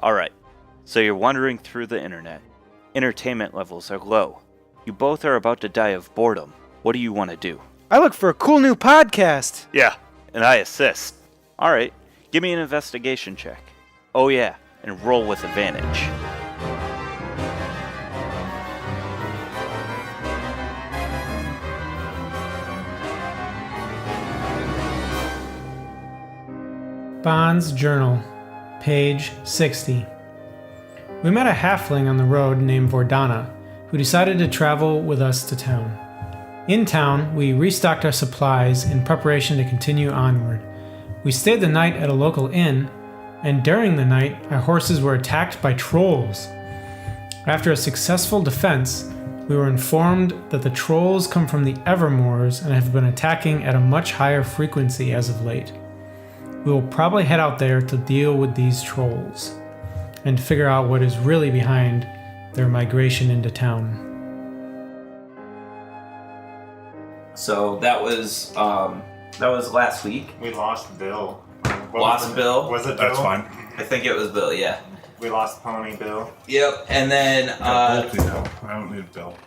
Alright, so you're wandering through the internet. Entertainment levels are low. You both are about to die of boredom. What do you want to do? I look for a cool new podcast. Yeah, and I assist. Alright, give me an investigation check. Oh yeah, and roll with advantage. Bond's Journal, page 60. We met a halfling on the road named Vordana, who decided to travel with us to town. In town, we restocked our supplies in preparation to continue onward. We stayed the night at a local inn, and during the night, our horses were attacked by trolls. After a successful defense, we were informed that the trolls come from the Evermoors and have been attacking at a much higher frequency as of late. We will probably head out there to deal with these trolls and figure out what is really behind their migration into town. So that was last week. We lost Bill. Lost Bill? Was it Bill? That's fine. I think it was Bill, yeah. We lost Pony Bill. Yep, and then I don't need Bill.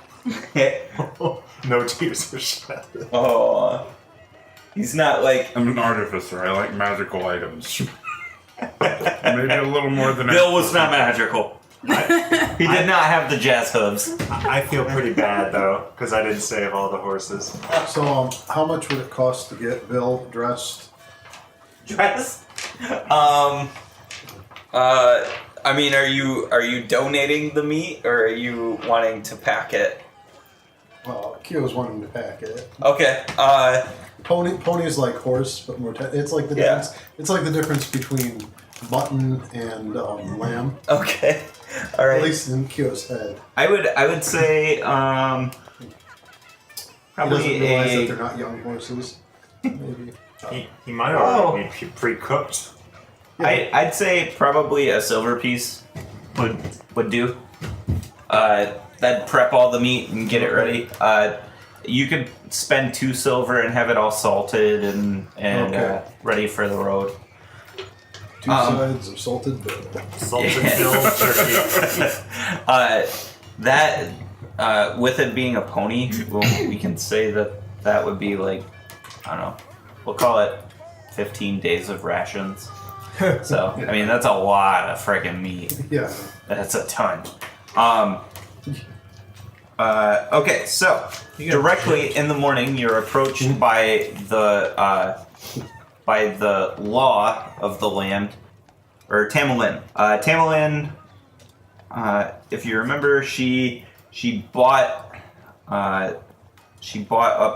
No tears were shed. oh, he's not like I'm an artificer. I like magical items. Maybe a little more than Bill was not magical. He did not have the jazz hooves. I feel pretty bad though, because I didn't save all the horses. So, how much would it cost to get Bill dressed? Dress? I mean, are you donating the meat or are you wanting to pack it? Well, Kyo's wanting to pack it. Okay. Pony is like horse, but more. It's like the difference. It's like the difference between mutton and lamb. Okay. All right. At least in Kyo's head. I would say He probably doesn't realize that they're not young horses. Maybe. He might already be pre-cooked. Yeah. I'd say probably a silver piece would do. That'd prep all the meat and get it ready. You could spend 2 silver and have it all salted and Okay. ready for the road. 2 sides of salted Bill. Salted Bill turkey. That with it being a pony, we can say that would be like, I don't know, we'll call it 15 days of rations. So I mean that's a lot of friggin' meat. Yeah. That's a ton. Okay, so directly in the morning, you're approached by the law of the land, or Tamerlane. Tamerlane, if you remember, she bought up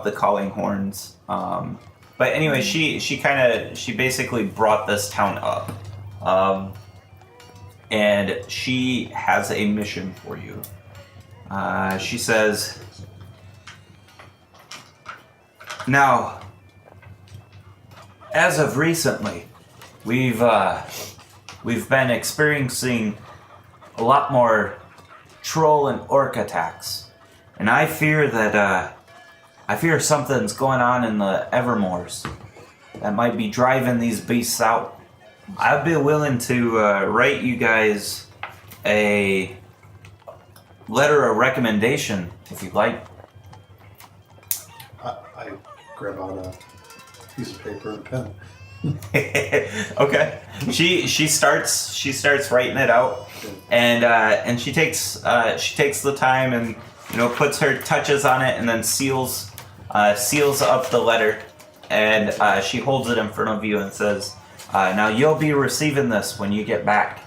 the calling horns. But anyway, she basically brought this town up, and she has a mission for you. She says, now, as of recently, we've been experiencing a lot more troll and orc attacks, and I fear that something's going on in the Evermoors that might be driving these beasts out. I'd be willing to write you guys a letter of recommendation if you'd like. I grab out a piece of paper and pen. Okay. She starts writing it out, and she takes the time and puts her touches on it and then seals up the letter, and she holds it in front of you and says, now you'll be receiving this when you get back.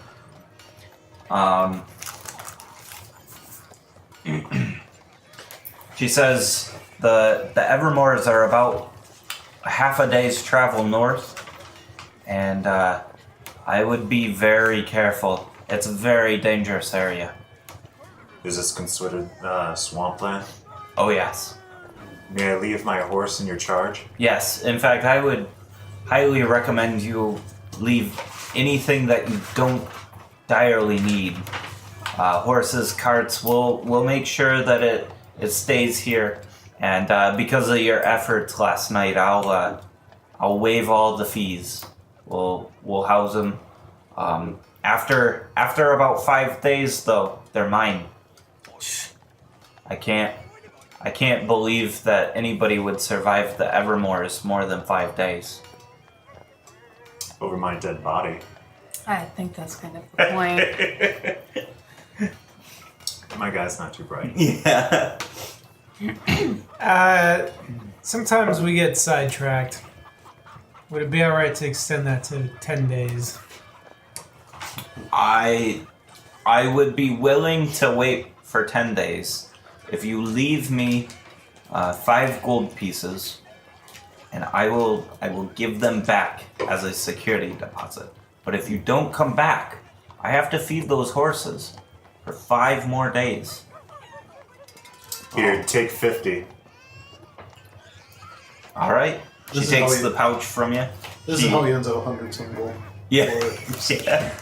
She says the Evermoors are about half a day's travel north, and I would be very careful. It's a very dangerous area. Is this considered swampland? Oh yes. May I leave my horse in your charge? Yes. In fact, I would highly recommend you leave anything that you don't direly need. Horses, carts, we'll make sure that it stays here. And because of your efforts last night, I'll waive all the fees. We'll house them. After about 5 days, though, they're mine. I can't believe that anybody would survive the Evermores more than 5 days. Over my dead body. I think that's kind of the point. My guy's not too bright. Yeah. Sometimes we get sidetracked. Would it be alright to extend that to 10 days? I would be willing to wait for 10 days if you leave me 5 gold pieces, and I will give them back as a security deposit. But if you don't come back, I have to feed those horses for 5 more days. Here, take 50. All right. She This is takes how the pouch from you. This is how he ends up 100 some gold. Yeah. Yeah.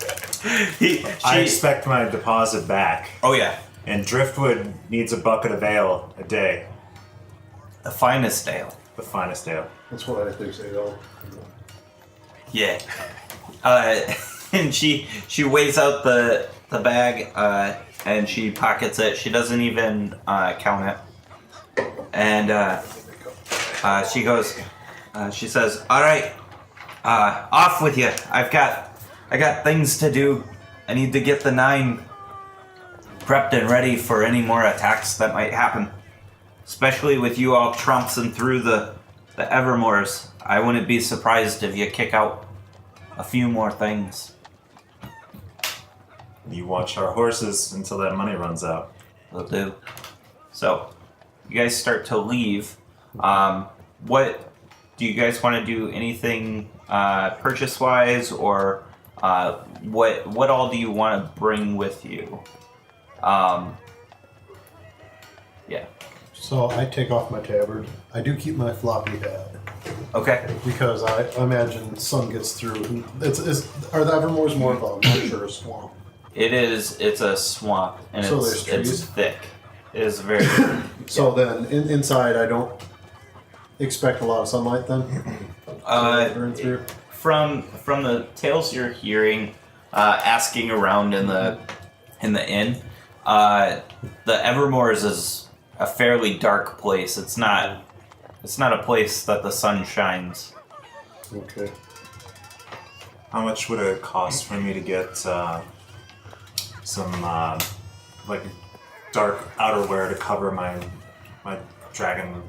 I expect my deposit back. Oh yeah. And Driftwood needs a bucket of ale a day. The finest ale. The finest ale. That's what I think they all. Yeah. And she weighs out the bag and she pockets it. She doesn't even count it. And she goes. She says, "All right, off with you. I got things to do. I need to get the 9 prepped and ready for any more attacks that might happen. Especially with you all trouncing through the Evermores. I wouldn't be surprised if you kick out a few more things." You watch our horses until that money runs out. Will do. So, you guys start to leave. What do you guys want to do? Anything purchase-wise, or what all do you want to bring with you? Yeah. So I take off my tabard. I do keep my floppy hat Okay. because I imagine sun gets through. Are the Evermores more of a marsh or a swamp? It's a swamp, and So it's there's trees? thick. It is very. So then inside I don't expect a lot of sunlight then. Burn through. From the tales you're hearing, asking around in the inn, the Evermores is a fairly dark place. It's not a place that the sun shines. Okay. How much would it cost for me to get some like dark outerwear to cover my dragon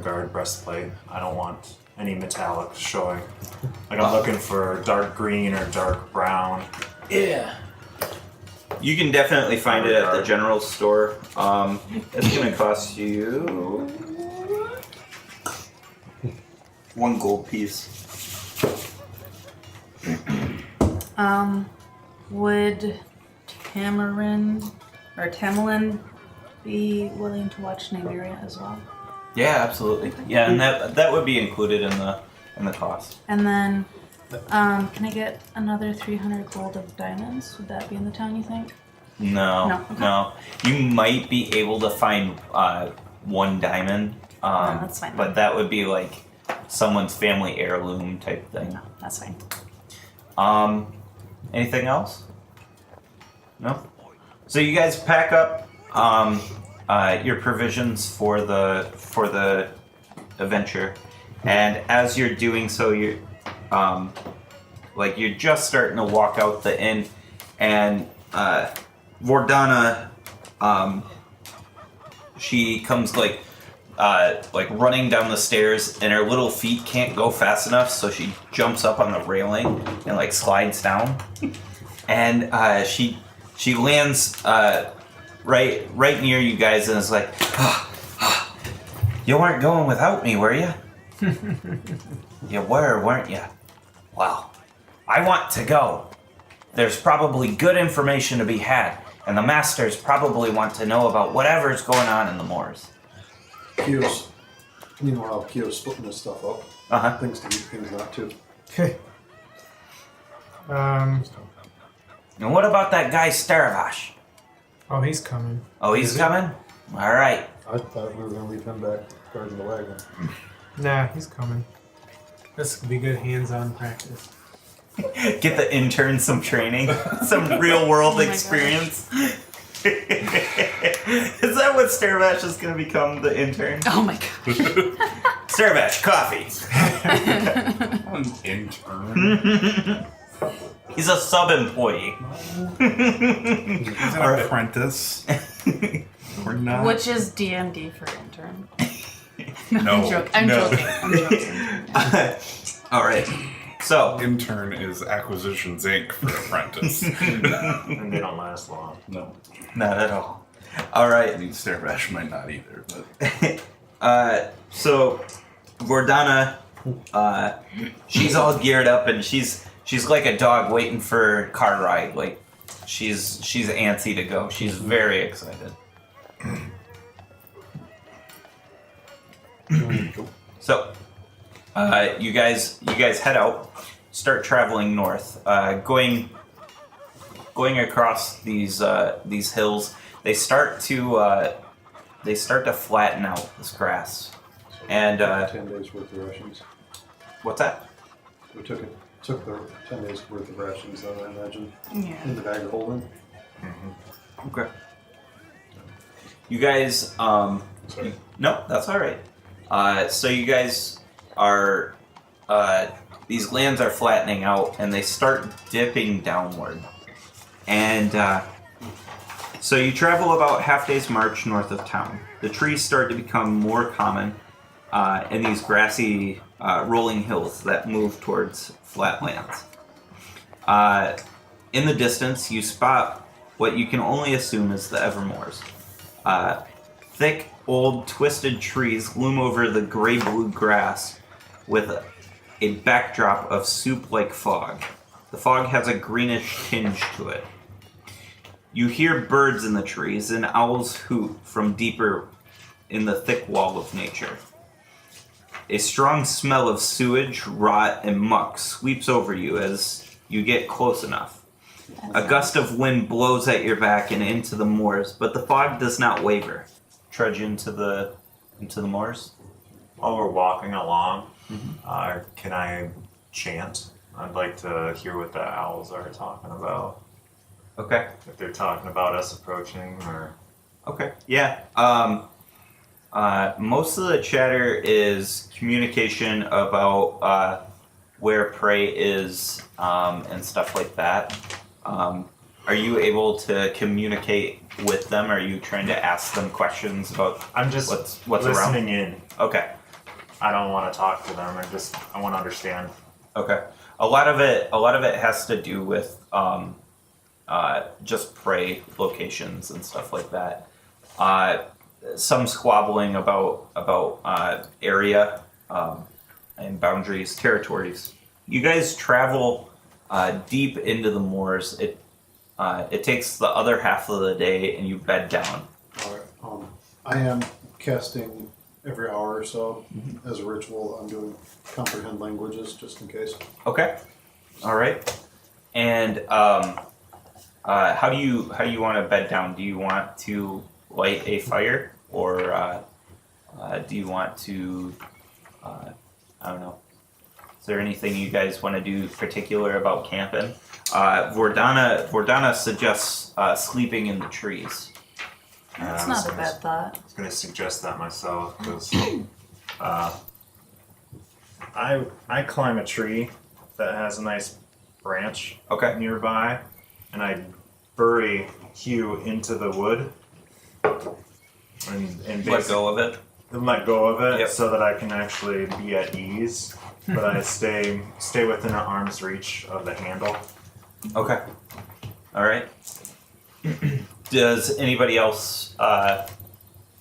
guard breastplate? I don't want any metallic showing. Like I'm looking for dark green or dark brown. Yeah. You can definitely find it at the general store. It's gonna cost you 1 gold piece. Would Tamerlane be willing to watch Nymeria as well? Yeah, absolutely. Yeah, and that would be included in the cost. And then, can I get another 300 gold of diamonds? Would that be in the town, you think? No, No, okay. no. You might be able to find 1 diamond. that's fine. But that would be like someone's family heirloom type thing. No, that's fine. Anything else? No? So you guys pack up your provisions for the adventure, and as you're doing so, you're just starting to walk out the inn, and Vordana, she comes like running down the stairs, and her little feet can't go fast enough, so she jumps up on the railing and like slides down, and she lands right near you guys, and is like, "You weren't going without me, were you?" "You were, weren't you? Well, I want to go. There's probably good information to be had, and the masters probably want to know about whatever's going on in the moors." Meanwhile, Kyo's splitting his stuff up. Uh-huh. Things to eat, things not to. Okay. And what about that guy Staravash? Oh, he's coming. Oh, he's coming? All right. I thought we were going to leave him back guarding the wagon. Nah, he's coming. This could be good hands-on practice. Get the intern some training, some real world my experience. Is that what Starbash is going to become, the intern? Oh my god. Starbash, coffee. An intern. He's a sub-employee. He's an apprentice. Or not. Which is DMD for intern. No. I'm No. joking. All right. So, Intern is Acquisitions Inc. for apprentice. And they don't last long. No. not at all. All I right. mean, Stairbash might not either, but So Vordana, she's all geared up and she's like a dog waiting for a car ride. Like she's antsy to go. She's very excited. So you guys head out, start traveling north, going across these hills. They start to flatten out this grass. And 10 days worth of rations. what's that? We took the 10 days worth of rations, though, I imagine, Yeah. in the bag of holding. Okay. You guys, Sorry. no, that's all right. So you guys are, these lands are flattening out, and they start dipping downward. And so you travel about half day's march north of town. The trees start to become more common in these grassy, rolling hills that move towards flat lands. In the distance, you spot what you can only assume is the Evermoors. Thick, old, twisted trees loom over the gray-blue grass with a backdrop of soup-like fog. The fog has a greenish tinge to it. You hear birds in the trees and owls hoot from deeper in the thick wall of nature. A strong smell of sewage, rot, and muck sweeps over you as you get close enough. A gust of wind blows at your back and into the moors, but the fog does not waver. Trudge into the moors. While we're walking along, can I chant? I'd like to hear what the owls are talking about. Okay. If they're talking about us approaching, or Okay. Yeah. Most of the chatter is communication about where prey is and stuff like that. Are you able to communicate with them? Are you trying to ask them questions about I'm just what's around? listening in. Okay. I don't want to talk to them. I want to understand. Okay. A lot of it has to do with just prey locations and stuff like that. Some squabbling about area and boundaries, territories. You guys travel deep into the moors. It takes the other half of the day, and you bed down. Alright, I am casting every hour or so as a ritual. I'm doing comprehend languages just in case. Okay. All right. And how do you want to bed down? Do you want to light a fire, or do you want to? I don't know. Is there anything you guys want to do particular about camping? Vordana suggests sleeping in the trees. That's not a bad thought. I was going to suggest that myself because I climb a tree that has a nice branch Okay. nearby, and I bury Hugh into the wood and Let basically go of it. let go of it Yep. so that I can actually be at ease. But I stay within an arm's reach of the handle. Okay. All right. Does anybody else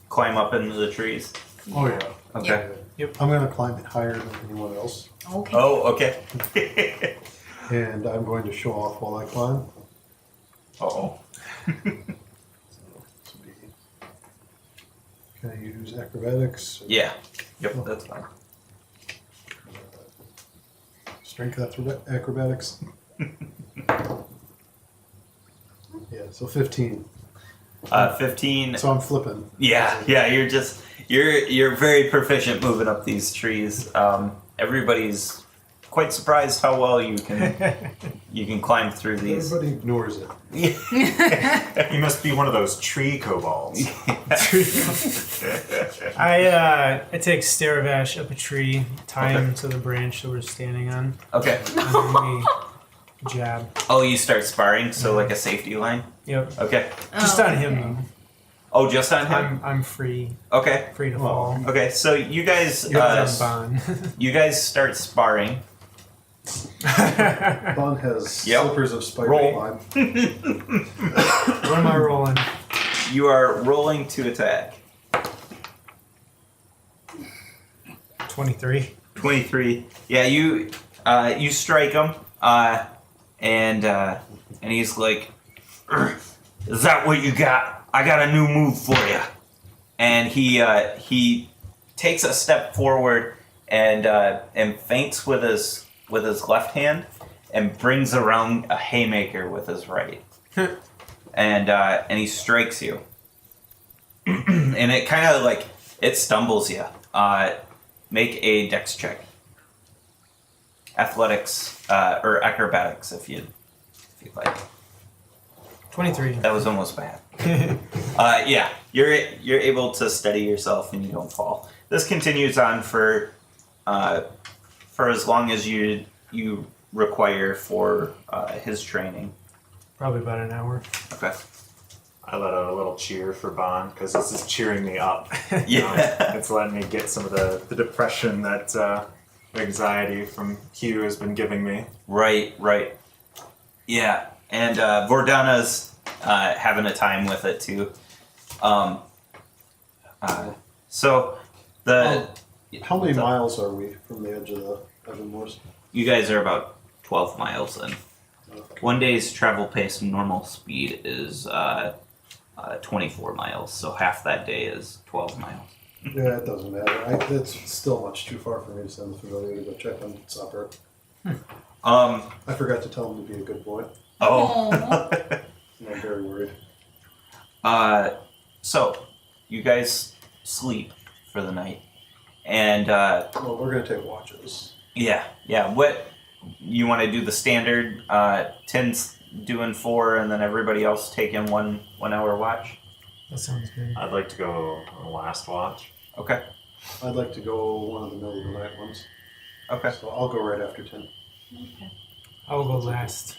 climb up into the trees? Oh yeah. Okay. I'm going to climb it higher than anyone else, Okay. Oh, okay. and I'm going to show off while I climb. Uh-oh. Can I use acrobatics? Yeah. Yep, that's fine. Strength acrobatics. Yeah, so 15. 15. So I'm flipping. Yeah, you're very proficient moving up these trees. Everybody's quite surprised how well you can climb through these. Everybody ignores it. He must be one of those tree kobolds. I take Staravash up a tree, tie him to the branch that we're standing on, Okay. and then we jab. Oh, you start sparring, so like a safety line. Yep. Okay. Just on him though. Oh, just on him. I'm free Okay. to fall. Okay. So you guys, You're on Bond. you guys start sparring. Bond has Yep. slippers of spider Roll. climb. What am I rolling? You are rolling to attack. 23. 23. Yeah, you strike him, and he's like, "Is that what you got? I got a new move for you." And he takes a step forward and feints with his left hand and brings around a haymaker with his right, and he strikes you, and it kind of like it stumbles you. Make a dex check. Athletics or acrobatics, if you'd like. 23. That was almost bad. Yeah, you're able to steady yourself and you don't fall. This continues on for as long as you require for his training. Probably about an hour. Okay. I let out a little cheer for Bond because this is cheering me up. Yeah. It's letting me get some of the depression that anxiety from Hugh has been giving me. Right. Yeah, and Vordana's having a time with it too. So the How many miles are we from the edge of the Moors? you guys are about 12 miles in. One day's travel pace normal speed is 24 miles, so half that day is 12 miles. Yeah, it doesn't matter. It's still much too far for me to send the familiar to go check on Supper. I forgot to tell him to be a good boy. Oh. And I'm very worried. So you guys sleep for the night, and Well, we're going to take watches. yeah. What you want to do? The standard 10's doing 4, and then everybody else taking 1 hour watch. That sounds good. I'd like to go on the last watch. Okay. I'd like to go one of the middle of the night ones. Okay. So I'll go right after 10. I'll go last.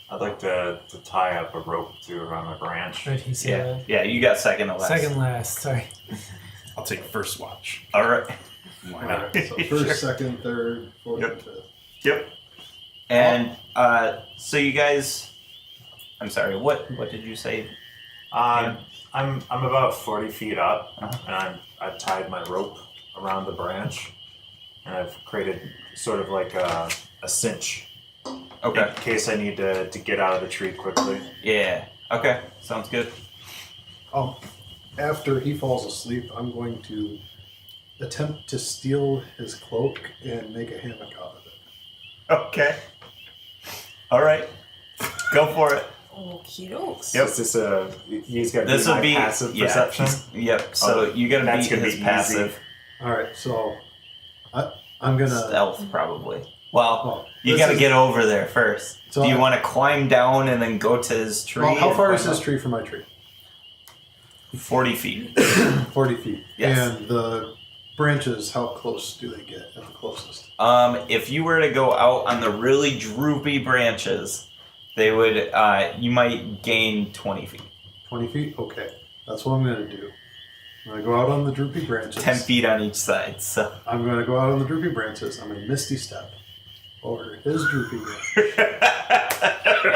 I'd like to tie up a rope too around a branch. Right, he said. Yeah. You got second to last. Second last, sorry. I'll take first watch. All right. Why not? Alright, so first, second, third, fourth, Yep. and fifth. Yep. And so you guys, I'm sorry. What did you say? I'm about 40 feet up, Uh-huh. and I've tied my rope around the branch, and I've created sort of like a cinch Okay. in case I need to get out of the tree quickly. Yeah. Okay. Sounds good. After he falls asleep, I'm going to attempt to steal his cloak and make a hammock out of it. Okay. All right. Go for it. Okie dokes. Yep. Is this he's got to This be will my be passive yeah, perception? Yep. So Oh, you gotta that's beat gonna his be easy. passive Alright, so I'm going to... stealth probably. Well, Well, you this gotta is- get over there first. So Do you I- want to climb down and then go to his tree? Well, how and far is climb this up? tree from my tree? 40 feet. 40 feet. Yes. And the branches, how close do they get at the closest? If you were to go out on the really droopy branches, they would. You might gain 20 feet. 20 feet? Okay. That's what I'm going to do. I'm going to go out on the droopy branches. 10 feet on each side. So. I'm going to go out on the droopy branches. I'm going to misty step over his droopy branch.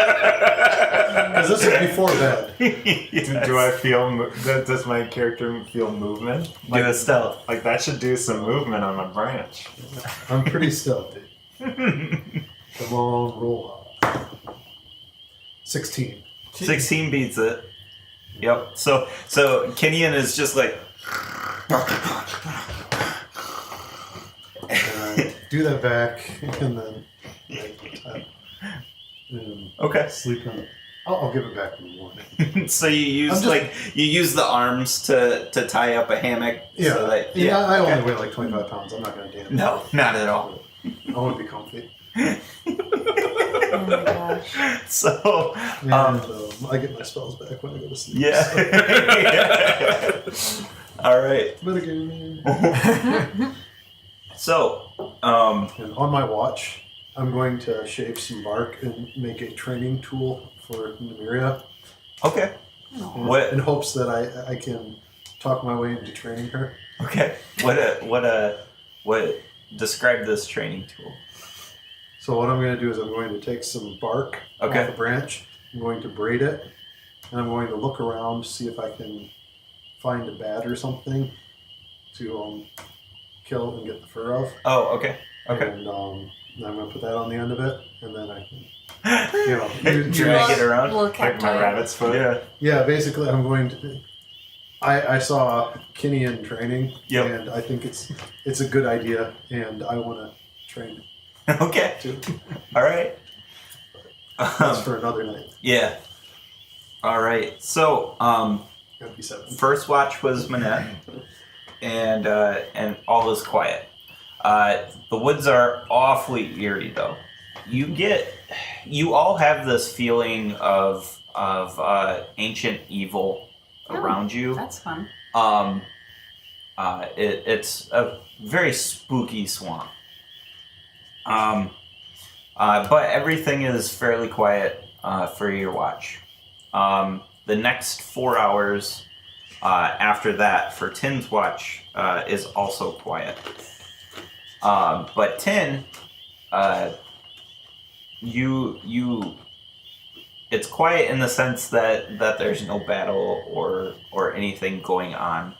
Because this is before bed. Do I feel? Does my character feel movement? Do a stealth. Like that should do some movement on my branch. I'm pretty stealthy. Come on, roll up. 16. 16 beats it. Yep. So Kenyon is just like. And I do that back, and then Okay. sleep on it. I'll give it back in the morning. So you use you use the arms to tie up a hammock. Yeah, So that, I okay. only weigh like 25 pounds. I'm not going to damage No, not at all. I want to be comfy. Oh my gosh. So, And I get my spells back when I go to sleep. yeah. All right. But again, So, and on my watch, I'm going to shave some bark and make a training tool for Nymeria. okay. What? In hopes that I can talk my way into training her. Okay. What? Describe this training tool. So what I'm going to do is I'm going to take some bark Okay. off a branch. I'm going to braid it, and I'm going to look around, see if I can find a bat or something to kill and get the fur of. Oh, okay. Okay. And then I'm going to put that on the end of it, and then I can, Drag it around. Little Like my cacti. rabbit's foot. Yeah. Yeah, basically, I'm going to. I saw Kinney in training, Yep. and I think it's a good idea, and I want to train Okay. too. All right. That's for another night. Yeah. All right. So, Gotta be 7. first watch was Manette, and all is quiet. The woods are awfully eerie, though. You all have this feeling of ancient evil around you. That's fun. It's a very spooky swamp. But everything is fairly quiet for your watch. The next 4 hours after that for Tin's watch is also quiet. But Tin, it's quiet in the sense that there's no battle or anything going on.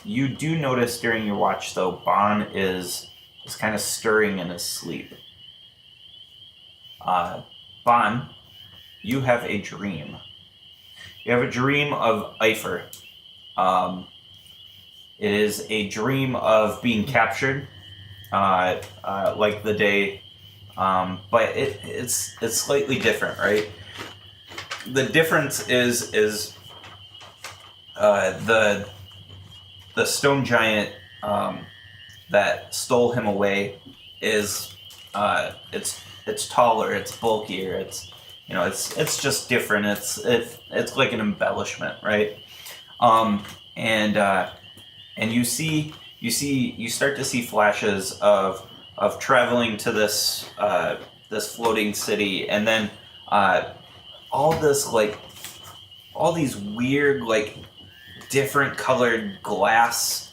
You do notice during your watch, though, Bon is kind of stirring in his sleep. Bon, you have a dream. You have a dream of Eifer. It is a dream of being captured, like the day, but it's slightly different, right? The difference is the stone giant that stole him away is it's taller, it's bulkier, it's just different. It's like an embellishment, right? And you start to see flashes of traveling to this floating city, and then all these weird, like, different colored glass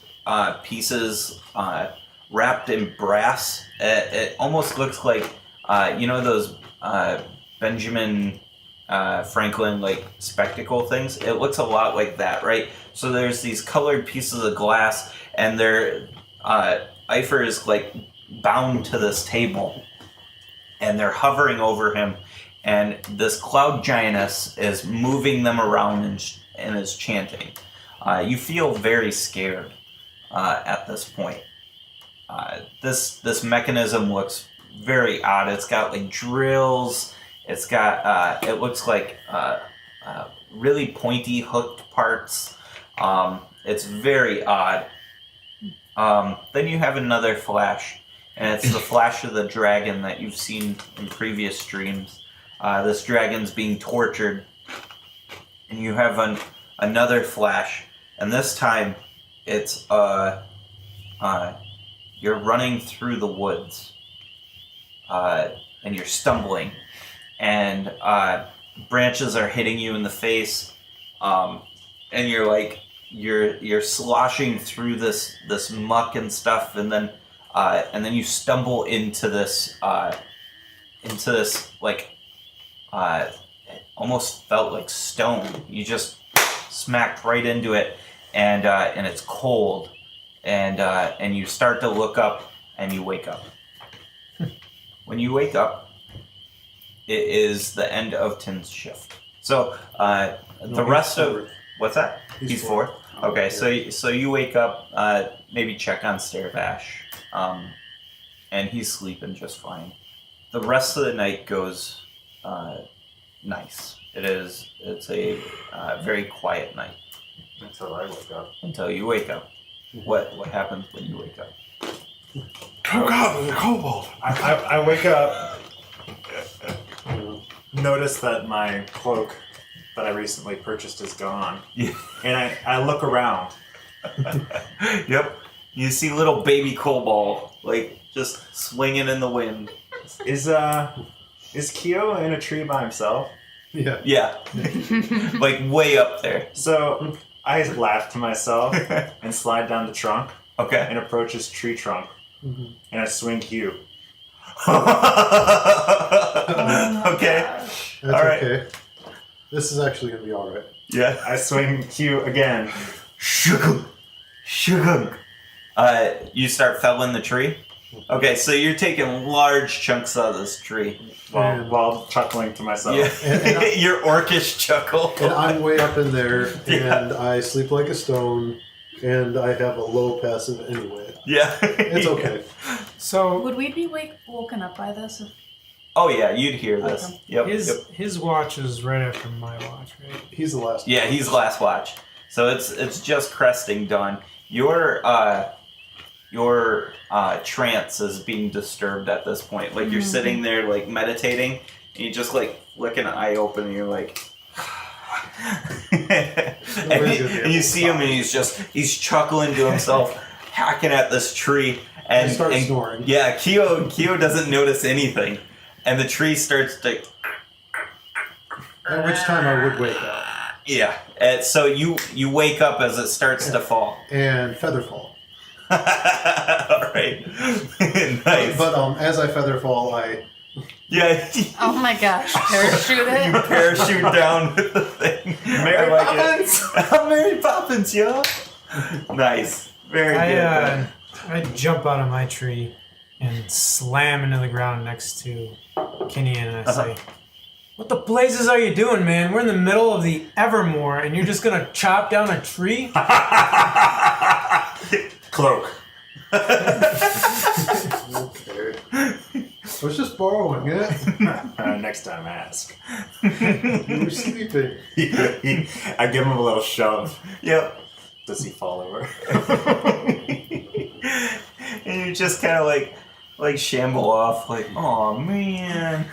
pieces wrapped in brass. It almost looks like those Benjamin Franklin, like, spectacle things. It looks a lot like that, right? So there's these colored pieces of glass, and they're Eifer is, like, bound to this table, and they're hovering over him, and this cloud giantess is moving them around and is chanting. You feel very scared at this point. This mechanism looks very odd. It's got, like, drills. It's got it looks like really pointy hooked parts. It's very odd. Then you have another flash, and it's the flash of the dragon that you've seen in previous dreams. This dragon's being tortured, and you have another flash, and this time it's you're running through the woods, and you're stumbling, and branches are hitting you in the face, and you're sloshing through this muck and stuff, and then you stumble into this like it almost felt like stone. You just smacked right into it, and it's cold, and you start to look up, and you wake up. When you wake up, it is the end of Tin's shift. So the rest of what's that? He's fourth. Okay, so you wake up, maybe check on Stairvash, and he's sleeping just fine. The rest of the night goes nice. It's a very quiet night Until I wake up. until you wake up. What happens when you wake up? Oh God, there's a kobold. I wake up, notice that my cloak that I recently purchased is gone, Yeah. and I look around. Yep. You see little baby kobold, like, just swinging in the wind. Is Kyo in a tree by himself? Yeah. Yeah. Like, way up there. So I laugh to myself and slide down the trunk Okay. and approach his tree trunk, and I swing Q. Okay. That's All right. okay. This is actually going to be all right. Yeah. I swing Q again. Sugar. Sugar. You start felling the tree? Okay, so you're taking large chunks out of this tree. While chuckling to myself. Yeah. And Your orcish chuckle. And I'm way up in there, and I sleep like a stone, and I have a low passive anyway. Yeah. It's okay. So Would we be woken up by this? Oh yeah, you'd hear this. Okay. Yep. his Yep. Mm-hmm. watch is right after my watch, right? He's the last. Yeah, he's last watch. So it's just cresting dawn. Your trance is being disturbed at this point. Like you're sitting there like meditating, and you just like flick an eye open, and you're like, and you see him, and he's chuckling to himself, hacking at this tree, and I start and- snoring. Yeah, Kyo doesn't notice anything, and the tree starts to. At which time I would wake up. Yeah, and so you wake up as it starts to fall. And featherfall. All right, nice. But as I featherfall, I Yeah, Oh my gosh, parachute you it. parachute down with the thing. Mary Poppins! Mary Poppins, yo! Nice. Very good. I jump out of my tree and slam into the ground next to Kenny, and I say, "What the blazes are you doing, man? We're in the middle of the Evermore, and you're just gonna chop down a tree?" Cloak. okay. I was just borrowing it. Next time, ask. You were sleeping. I give him a little shove. Yep. Does he fall over? And you just kind of like shamble off, like, oh man.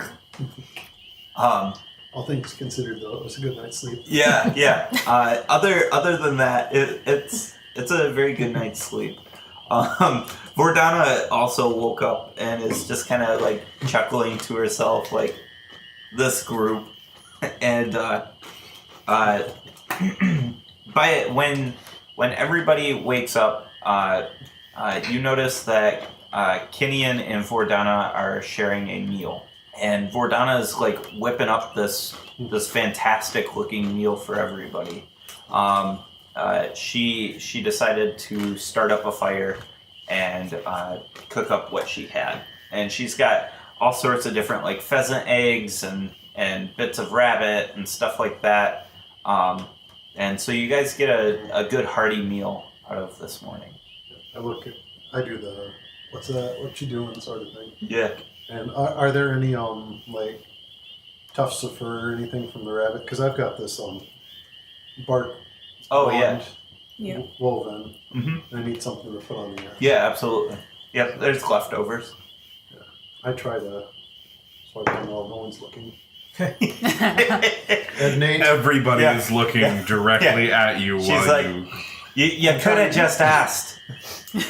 All things considered, though, it was a good night's sleep. Yeah. Other than that, it's a very good night's sleep. Vordana also woke up and is just kind of like chuckling to herself, like this group, and when everybody wakes up, you notice that Kinian and Vordana are sharing a meal, and Vordana is like whipping up this fantastic looking meal for everybody. She decided to start up a fire and cook up what she had, and she's got all sorts of different like pheasant eggs and bits of rabbit and stuff like that. And so you guys get a good hearty meal out of this morning. I do the, what's that, what you doing sort of thing. Yeah. And are there any, like, tufts of fur or anything from the rabbit? Because I've got this, bark. Oh, yeah. Yeah. Woven. Mm-hmm. I need something to put on the Yeah, absolutely. Yep, there's leftovers. I try to swipe them while no one's looking. And Nate, Everybody Yeah. is looking Yeah. directly at you She's while like- you. You could have just asked. Do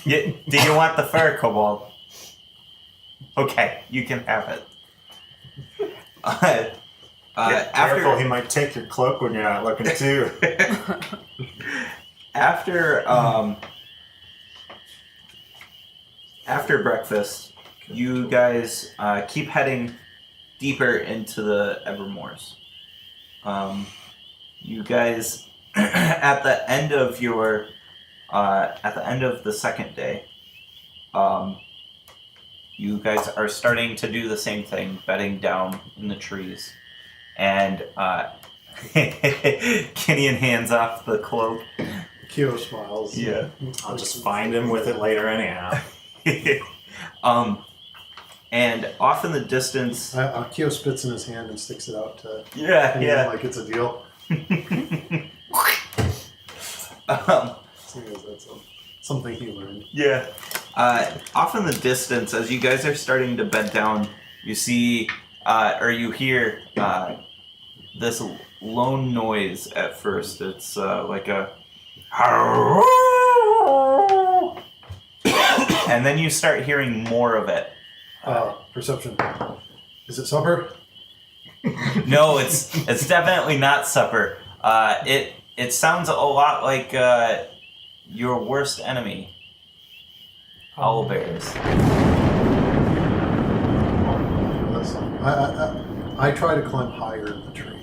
you want the fur, Kobold? Okay, you can have it. Careful, he might take your cloak when you're not looking too. After breakfast, you guys keep heading deeper into the Evermores. You guys, at the end of the second day, you guys are starting to do the same thing, bedding down in the trees, and Kinian hands off the cloak. Kyo smiles. Yeah. I'll just find him with it later anyhow. And off in the distance, Kyo spits in his hand and sticks it out to yeah, like it's a deal. um, So he goes, that's Something he learned. Yeah. Off in the distance, as you guys are starting to bed down, you see, or you hear this lone noise at first. It's like a... And then you start hearing more of it. Perception. Is it supper? No, it's definitely not supper. It sounds a lot like your worst enemy, owlbears. That's I try to climb higher in the tree.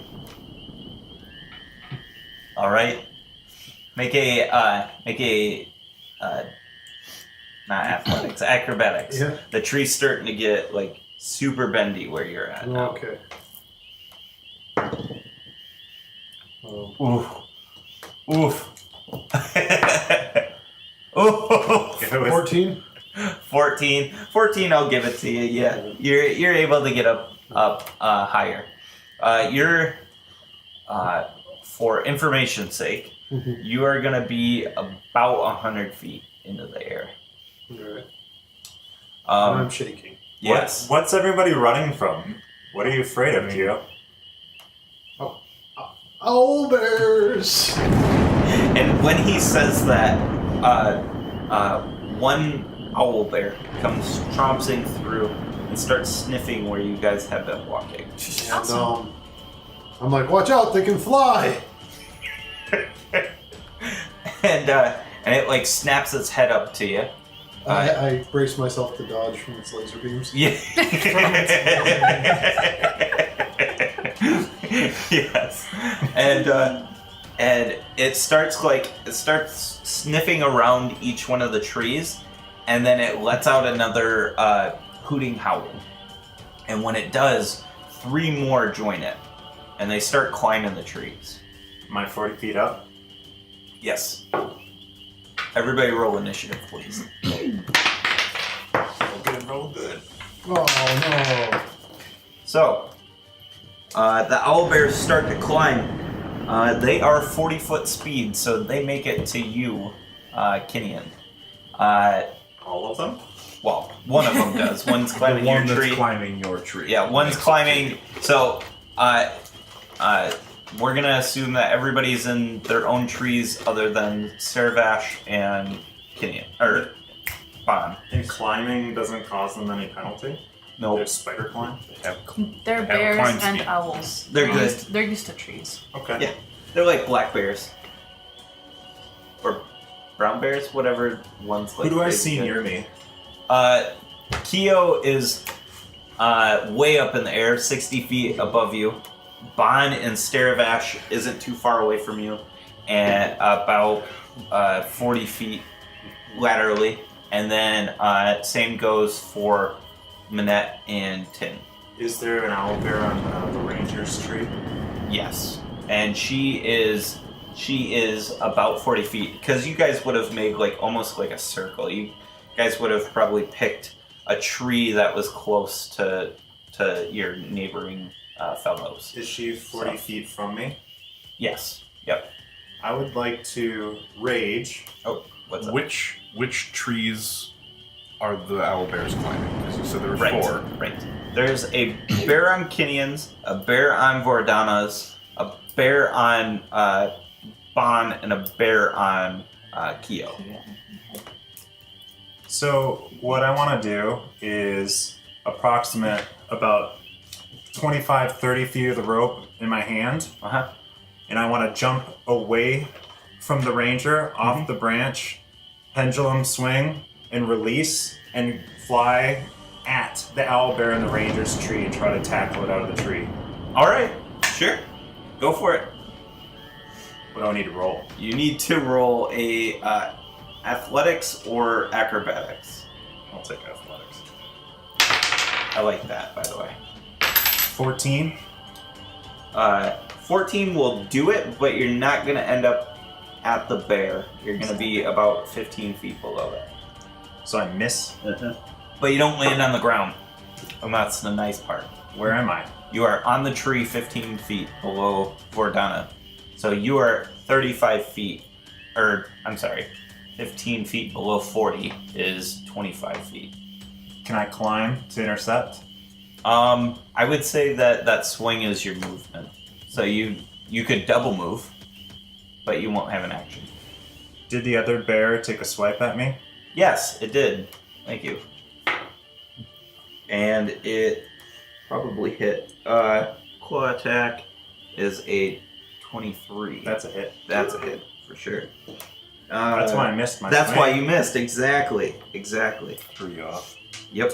All right, make a not athletics, acrobatics. Yeah. The tree's starting to get like super bendy where you're at now. Okay. Oof. Oof. Oof. 14? 14, I'll give it to you. Yeah, you're able to get up higher. You're for information's sake, you are gonna be about 100 feet into the air. Alright. Um, I'm shaking. yes. What's everybody running from? What are you afraid of, Gio? Owlbears! And when he says that, one owlbear comes tromping through and starts sniffing where you guys have been walking. And I'm like, watch out, they can fly! And it like snaps its head up to you. I brace myself to dodge from its laser beams. Yeah. Yes. And it starts sniffing around each one of the trees, and then it lets out another hooting howl. And when it does, 3 more join it, and they start climbing the trees. Am I 40 feet up? Yes. Everybody roll initiative, please. Roll good. Oh no. So, the owlbears start to climb. They are 40-foot speed, so they make it to you, Kinian. All of them? Well, one of them does. One's climbing The one your that's tree. climbing your tree. Yeah, one's climbing. So, we're gonna assume that everybody's in their own trees other than Servash and Kinian. Or Bon. And climbing doesn't cause them any penalty? Nope. There's spider climb? They're have bears climb and speed. owls. They're good. They're used to trees. Okay. Yeah. They're like black bears. Or brown bears, whatever one's like. Who do I big see and- near me? Keo is way up in the air, 60 feet above you. Bon and Staravash isn't too far away from you, and about 40 feet laterally. And then same goes for Minette and Tin. Is there an owlbear on the ranger's tree? Yes, and she is about 40 feet because you guys would have made like almost like a circle. You guys would have probably picked a tree that was close to your neighboring fellows. Is she 40 feet from me? Yes. Yep. I would like to rage. Oh, what's up? Which trees are the owlbears climbing? Because you said there were Right. 4. Right. There's a bear on Kinian's, a bear on Vordana's, a bear on Bon, and a bear on Keo. So what I want to do is approximate about 25, 30 feet of the rope in my hand, Uh-huh. and I want to jump away from the ranger off the branch, pendulum swing, and release, and fly at the owlbear in the ranger's tree and try to tackle it out of the tree. All right. Sure. Go for it. What do I need to roll? You need to roll a athletics or acrobatics. I'll take athletics. I like that, by the way. 14. 14 will do it, but you're not going to end up at the bear. You're going to be about 15 feet below it. So I miss. But you don't land on the ground. And that's the nice part. Where am I? You are on the tree 15 feet below Vordana. So you are 35 feet, or I'm sorry, 15 feet below 40 is 25 feet. Can I climb to intercept? I would say that swing is your movement. So you could double move, but you won't have an action. Did the other bear take a swipe at me? Yes, it did. Thank you. And it probably hit. Claw attack is a 23. That's a hit. That's a hit, for sure. That's why I missed my That's swing. why you missed, exactly. 3 off. Yep.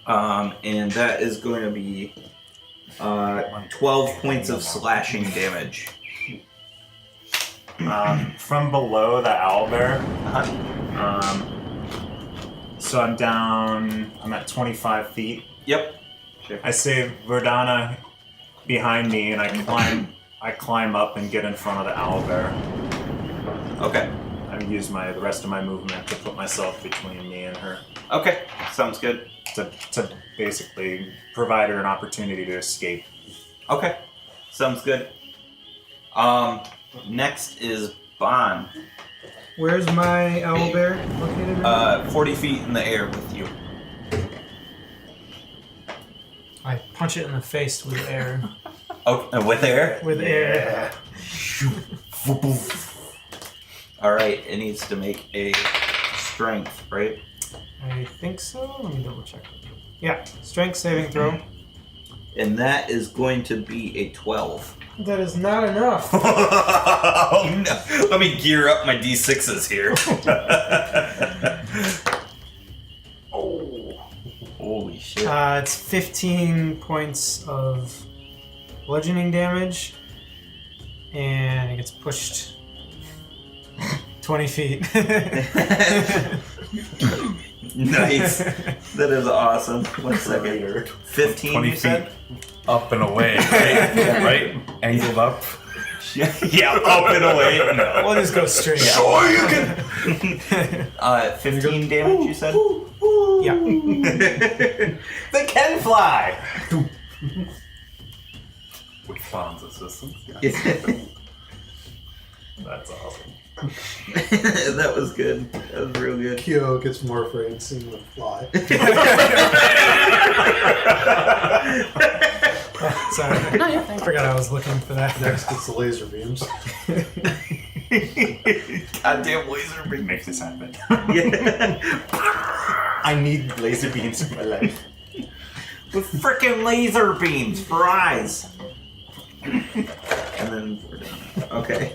And that is going to be 12 points of slashing damage. From below the owlbear. Uh-huh. So I'm at 25 feet. Yep. Sure. I say Verdana behind me, and I climb up and get in front of the owlbear. Okay. I use the rest of my movement to put myself between me and her. Okay. Sounds good. To basically provide her an opportunity to escape. Okay. Sounds good. Next is Bon. Where's my owlbear located? 40 feet in the air with you. I punch it in the face with air. Oh, with air? With air. Alright, it needs to make a strength, right? I think so. Let me double check. Yeah, strength saving throw. And that is going to be a 12. That is not enough. Oh no! Let me gear up my D6s here. Oh. Holy shit. It's 15 points of bludgeoning damage, and it gets pushed 20 feet. Nice. That is awesome. 1 second. 15, 20 you said? Up and away, right? Right? Angled up. Yeah, up and away. No. We'll just go straight. Sure you can. 15 damage, you said? Yeah. They can fly! With Fawn's assistance. That's awesome. That was good. That was real good. Kyo gets more afraid seeing them fly. Sorry. No, you're I fine. forgot I was looking for that. Next, it's the laser beams. Goddamn laser beam. Make this happen. Yeah. I need laser beams in my life. With frickin' laser beams for eyes. And then we're done. Okay.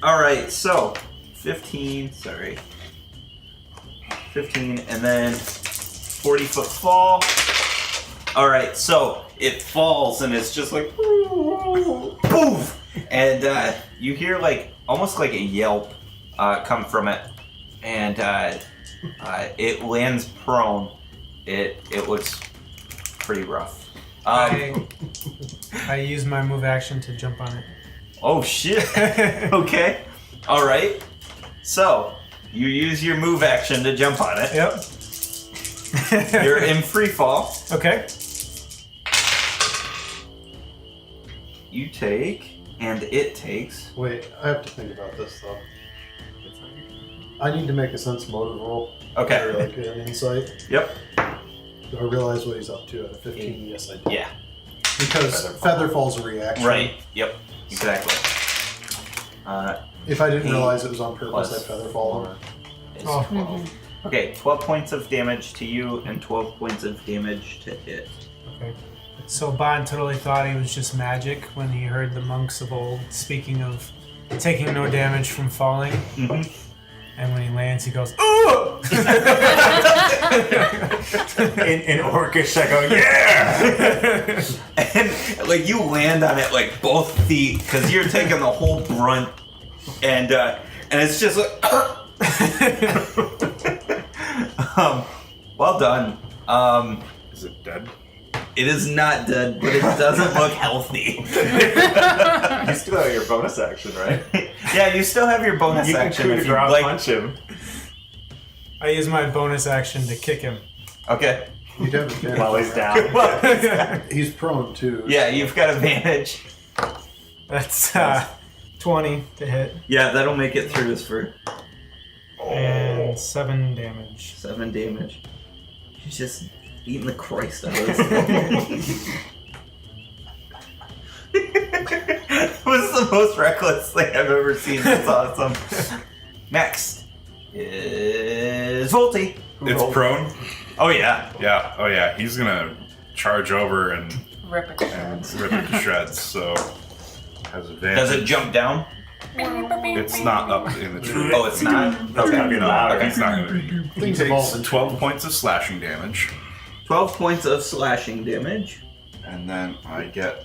Alright, so 15, sorry. 15, and then 40-foot fall. Alright, so it falls and it's just like poof! And you hear like almost like a yelp come from it. And it lands prone. It looks pretty rough. I use my move action to jump on it. Oh shit. Okay. Alright. So, you use your move action to jump on it. Yep. You're in free fall. Okay. You take, and it takes. Wait, I have to think about this though. I need to make a sense motive roll. Okay. Or like an insight. Yep. Do I realize what he's up to at a 15? Yes, I do. Yeah. Because feather fall's a reaction. Right. Yep. Exactly. If I didn't 8 realize it was on purpose, plus I'd feather fall him. 4 is Oh. 12. Okay, 12 points of damage to you and 12 points of damage to it. Okay. So Bon totally thought he was just magic when he heard the monks of old speaking of taking no damage from falling. Mm-hmm. And when he lands, he goes, "Ooh!" In Orcish, I go, yeah! And like you land on it like both feet because you're taking the whole brunt, and it's just like, well done. Is it dead? It is not dead, but it doesn't look healthy. You still have your bonus action, right? Yeah, you still have your bonus You can action coup if de you grace like. punch him. I use my bonus action to kick him. Okay. You'd have advantage. While he's down. He's prone too. Yeah, you've got advantage. That's 20 to hit. Yeah, that'll make it through his fur. And 7 damage. 7 damage. He's just eating the Christ out of this. It was the most reckless thing I've ever seen. That's awesome. Next is Volty. It's prone. Oh yeah. Yeah. Oh yeah. He's gonna charge over and Rip it. rip it to shreds. So has advantage. Does it jump down? It's not up in the tree. Oh, it's not. That's gonna be loud. He's not gonna be. He Things takes evolve. 12 points of slashing damage, 12 points of slashing damage. and then I get.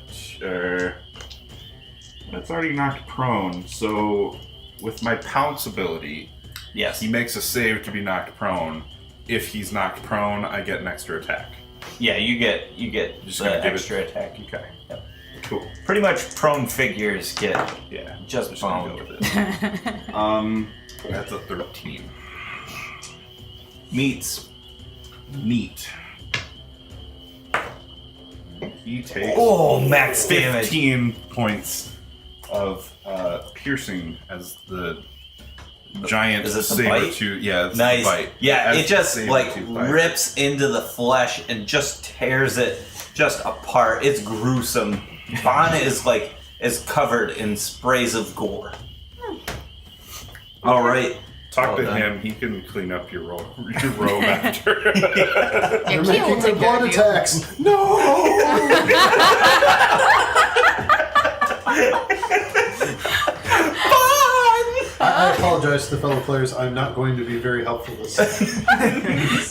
It's already knocked prone, so with my pounce ability, Yes. he makes a save to be knocked prone. If he's knocked prone, I get an extra attack. Yeah, you get Just the gonna give it- extra attack. Okay. Yep. Cool. Pretty much prone figures get Yeah. just Just gonna boned. go with it. That's a 13. Meats. Neat. He takes Oh, max damage. 15 points of piercing as the giant Is it the saber bite? tooth. Yeah, it's Nice. the bite. Yeah, As it just saber like tooth bite. rips into the flesh and just tears it just apart. It's gruesome. Vaughn is covered in sprays of gore. All right. Talk Well to done. him. He can clean up your robe after. Yeah, You're Key will making take the care blood of you. attacks. No! I apologize to the fellow players. I'm not going to be very helpful this time.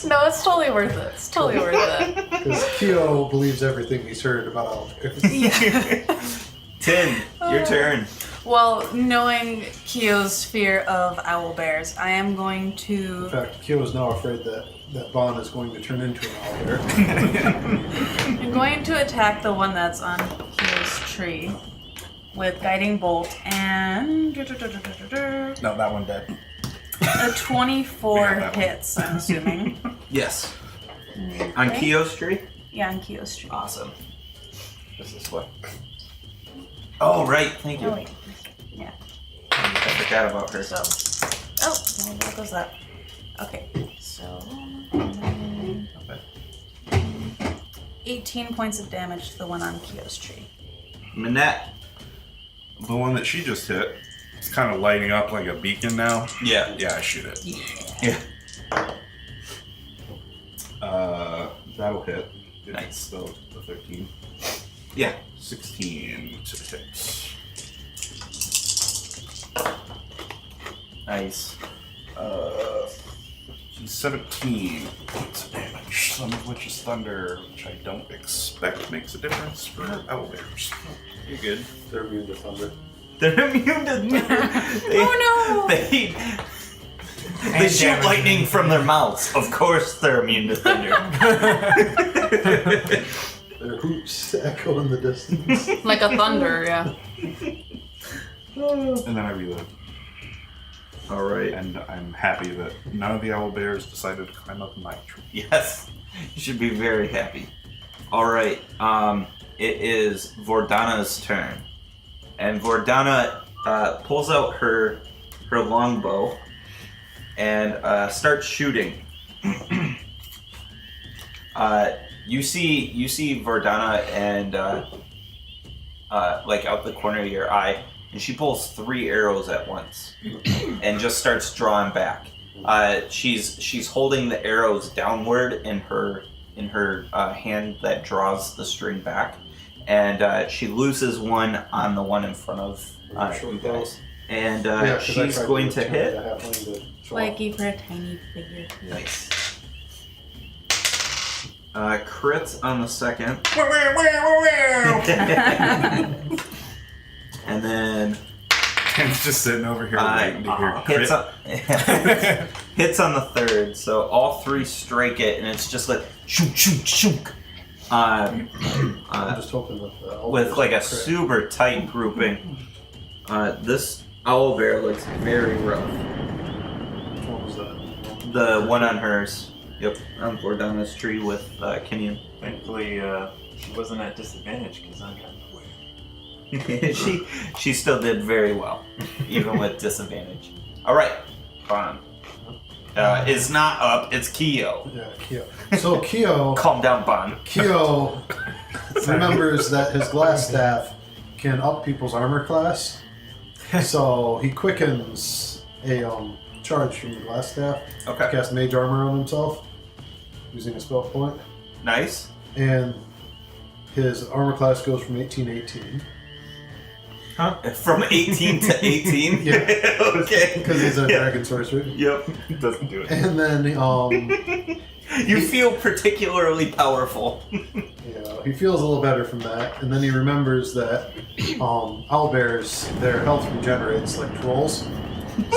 No, it's totally worth it. It's totally worth it. Because Kyo believes everything he's heard about owlbears. Tin, your turn. Well, knowing Kyo's fear of owl bears, I am going In to. fact, Kyo is now afraid that Bon is going to turn into an owlbear. I'm going to attack the one that's on Kyo's tree with guiding bolt and No, that one dead. a 24 Yeah, that one. hits. I'm assuming. Yes. On Okay. Kyo's tree? Yeah, on Kyo's tree. Awesome. This is what. Oh, right. Thank you. Oh wait. Yeah. I forgot about her. So. Oh, well, there goes that. Okay. So. 18 points of damage to the one on Kyo's tree. Minette. The one that she just hit, it's kind of lighting up like a beacon now. Yeah. Yeah, I shoot it. Yeah. That'll hit. Nice. It's still the 13. Yeah. 16 to hit. Nice. 17 points of damage, some of which is thunder, which I don't expect makes a difference for owlbears. You're good. They're immune to thunder. They're immune to Oh no! They shoot lightning from their mouths. Of course they're immune to thunder. Their hoots echo in the distance. Like a thunder, yeah. And then I reload. Alright. And I'm happy that none of the owlbears decided to climb up my tree. Yes. You should be very happy. Alright. It is Vordana's turn. And Vordana pulls out her longbow and starts shooting. You see Vordana and like out the corner of your eye, and she pulls 3 arrows at once and just starts drawing back. She's holding the arrows downward in her hand that draws the string back, and she looses one on the one in front of you guys. And 'cause I she's tried going to turn hit. the halfling to Flaky for a tiny figure. Nice. Crits on the second. And then Ken's just sitting over here waiting to hear hits crit. on, hits on the third. So all 3 strike it, and it's just like shook, shook, shook. I'm just hoping that the owlbears With like a crit. super tight grouping. This owlbear looks very rough. Which one was that? The one on hers. Yep, on Vordana's tree with Kenyon. Thankfully, she wasn't at disadvantage because I got away. she still did very well, even with disadvantage. All right, fine. is not up. It's Kyo. Yeah, Kyo. So Kyo Calm down, Bon. Kyo remembers that his glass staff can up people's armor class. So he quickens a charge from the glass staff. Okay. To cast mage armor on himself using a spell point. Nice. And his armor class goes from 18 to 18. From 18 to 18? Yeah. Okay. Because he's a dragon sorcerer. Yep. Doesn't do it. And then You feel particularly powerful. he feels a little better from that. And then he remembers that owlbears, their health regenerates like trolls.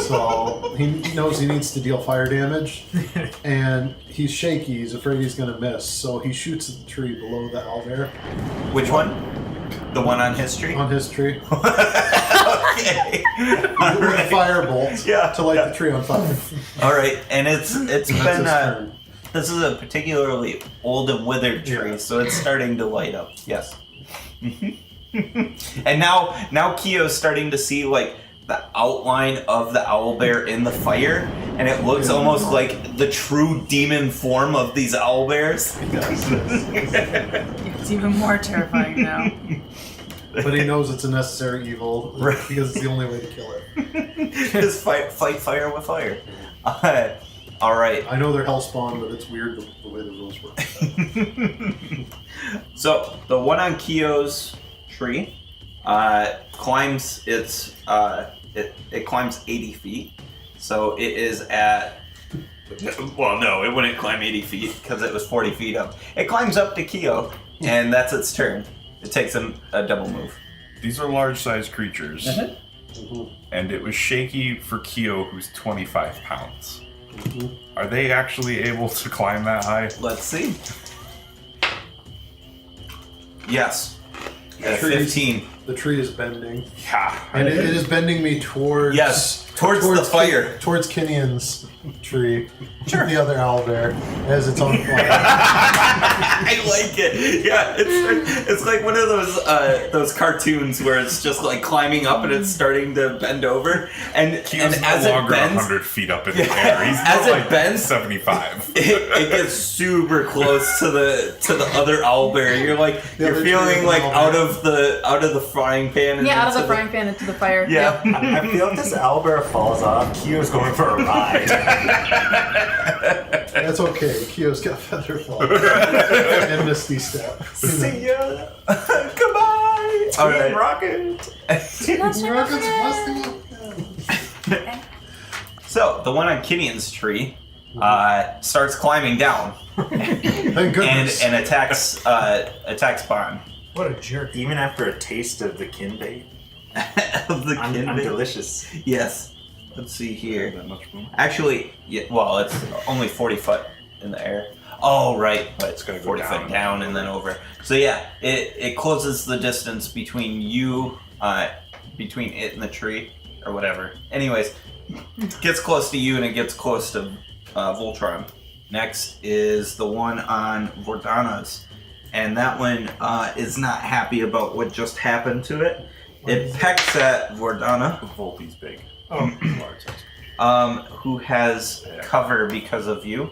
So he knows he needs to deal fire damage. And he's shaky. He's afraid he's going to miss. So he shoots at the tree below the owlbear. Which one? The one on his tree? On his tree. Okay. With a firebolt to light the tree on fire. All right, and it's That's been his turn. this is a particularly old and withered tree, Yeah. so it's starting to light up. Yes. And now Kyo's starting to see like the outline of the owlbear in the fire, and it looks almost like the true demon form of these owlbears. It's even more terrifying now. But he knows it's a necessary evil because it's the only way to kill it. Just fight fire with fire. All right. I know they're hellspawn, but it's weird the way the rules work. So the one on Kyo's tree climbs it climbs 80 feet. So it is at well, no, it wouldn't climb 80 feet because it was 40 feet up. It climbs up to Kyo, and that's its turn. It takes a double move. These are large-sized creatures, Mm-hmm. and it was shaky for Kyo, who's 25 pounds. Are they actually able to climb that high? Let's see. Yes. The 15. The tree is bending. Yeah. And it is bending me towards... Yes, towards the fire. Towards Kinian's tree. Sure. The other owlbear, as it's on fire. I like it. Yeah, it's like one of those cartoons where it's just like climbing up and it's starting to bend over, and Kyo's as no it longer bends, 100 feet up in the air. He's as more it like bends, 75. it gets super close to the other owlbear. You're like you're other feeling tree like owlbear. out of the frying pan. And Yeah, out of into the frying pan into the fire. Yeah. Yep. I feel if this owlbear falls off, Kyo's going for a ride. That's okay. Kyo's got feather fall. And Misty Step. See ya. Goodbye. All right. Rocket. So the one on Kinian's tree starts climbing down Thank goodness. and attacks Bon. What a jerk. Even after a taste of the kin bait, Of the I'm kinbait. delicious. Yes. Let's see here. That much room? Actually, yeah, well, it's only 40 foot in the air. Oh, right, but it's gotta go 40 down foot down and then over. So yeah, it closes the distance between you, between it and the tree, or whatever. Anyways, gets close to you and it gets close to Voltron. Next is the one on Vordana's, and that one is not happy about what just happened to it. It pecks at Vordana. Volty's big. Oh. Large size. Who has cover because of you.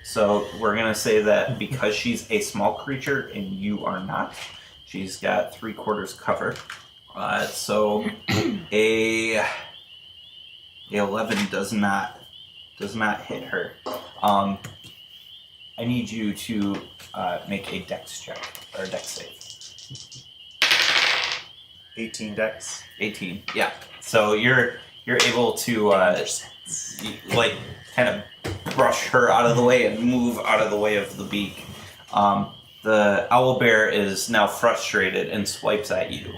So we're gonna say that because she's a small creature and you are not, she's got 3/4 cover. So a 11 does not hit her. I need you to make a dex check or a dex save. 18 decks. 18. Yeah. So you're able to like kind of brush her out of the way and move out of the way of the beak. The owlbear is now frustrated and swipes at you.